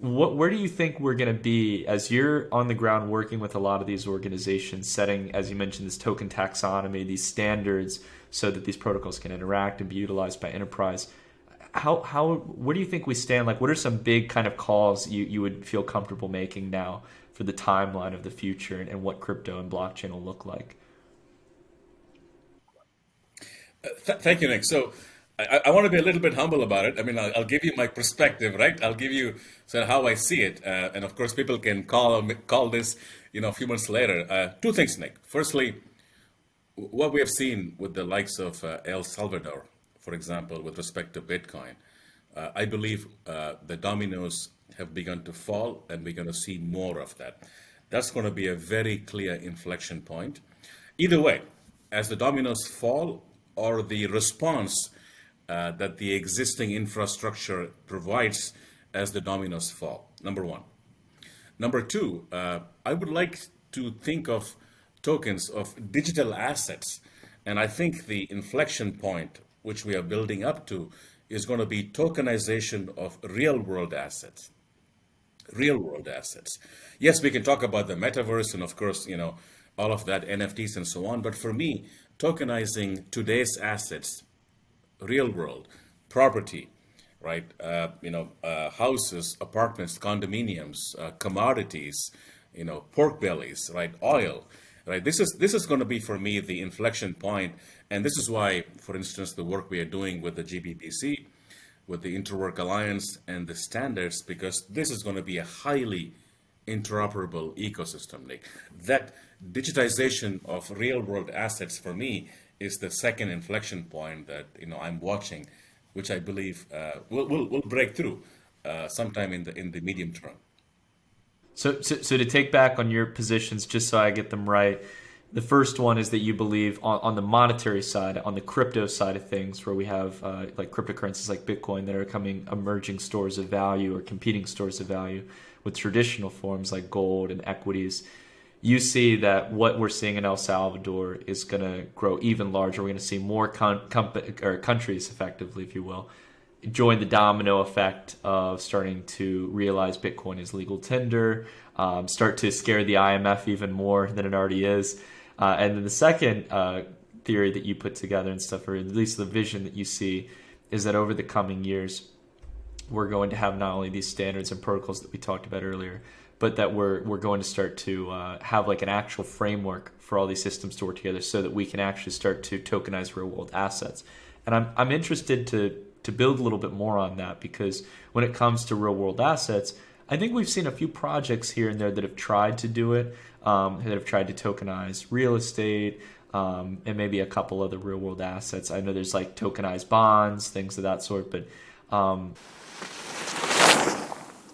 where do you think we're going to be as you're on the ground working with a lot of these organizations, setting, as you mentioned, this token taxonomy, these standards, so that these protocols can interact and be utilized by enterprise? Where do you think we stand? Like, what are some big kind of calls you would feel comfortable making now for the timeline of the future, and what crypto and blockchain will look like? Thank you, Nick. So I want to be a little bit humble about it. I mean, I'll give you my perspective, right? I'll give you sort of how I see it, and of course, people can call this, a few months later. Two things, Nick. Firstly, what we have seen with the likes of El Salvador, for example, with respect to Bitcoin, I believe the dominoes have begun to fall, and we're going to see more of that. That's going to be a very clear inflection point. Either way, as the dominoes fall, or the response that the existing infrastructure provides as the dominoes fall, number one. Number two, I would like to think of tokens of digital assets. And I think the inflection point, which we are building up to, is going to be tokenization of real world assets. Real world assets. Yes, we can talk about the metaverse and, of course, all of that, NFTs and so on. But for me, tokenizing today's assets, real world, property, right? Houses, apartments, condominiums, commodities, pork bellies, right? Oil, right? This is going to be for me the inflection point, and this is why, for instance, the work we are doing with the GBBC, with the Interwork Alliance and the standards, because this is going to be a highly interoperable ecosystem. Like that digitization of real world assets for me is the second inflection point that I'm watching, which I believe will break through sometime in the medium term. So to take back on your positions, just so I get them right, the first one is that you believe on the monetary side, on the crypto side of things, where we have like cryptocurrencies like Bitcoin that are coming emerging stores of value or competing stores of value with traditional forms like gold and equities. You see that what we're seeing in El Salvador is going to grow even larger. We're going to see more or countries, effectively, if you will, join the domino effect of starting to realize Bitcoin is legal tender, start to scare the IMF even more than it already is. And then the second theory that you put together and stuff, or at least the vision that you see, is that over the coming years, we're going to have not only these standards and protocols that we talked about earlier, but that we're going to start to have like an actual framework for all these systems to work together, so that we can actually start to tokenize real world assets. And I'm interested to build a little bit more on that, because when it comes to real world assets, I think we've seen a few projects here and there that have tried to do it, that have tried to tokenize real estate, and maybe a couple other real world assets. I know there's like tokenized bonds, things of that sort, but